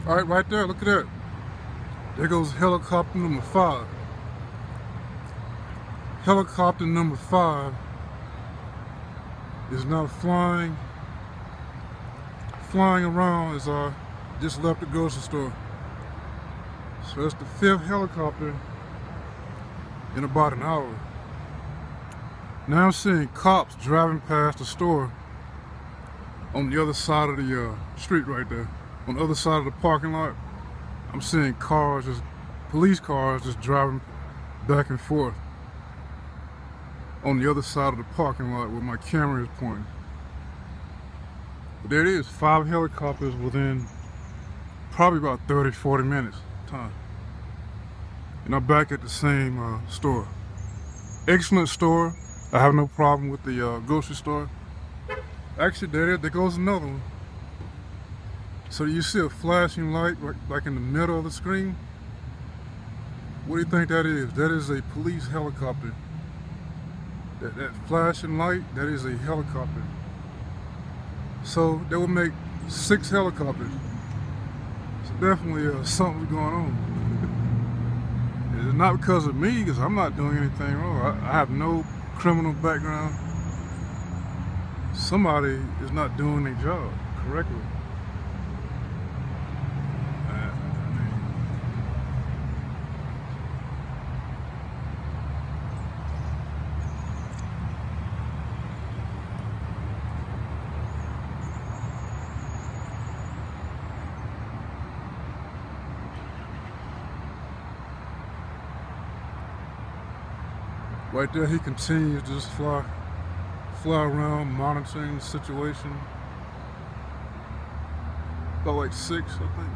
All right, right there, look at that. There goes helicopter number 5. Helicopter number 5 is now flying around as I just left the grocery store. So that's the 5th helicopter in about an hour. Now I'm seeing cops driving past the store on the other side of the street right there. On the other side of the parking lot, I'm seeing police cars just driving back and forth on the other side of the parking lot where my camera is pointing. But there it is, 5 helicopters within probably about 30-40 minutes time. And I'm back at the same store. Excellent store. I have no problem with the grocery store. Actually, there goes another one. So you see a flashing light like in the middle of the screen? What do you think that is? That is a police helicopter. That flashing light, that is a helicopter. So that would make 6 helicopters. So definitely something's going on. It's not because of me, because I'm not doing anything wrong. I have no criminal background. Somebody is not doing their job correctly. Right there, he continues to just fly around, monitoring the situation. About like 6, I think.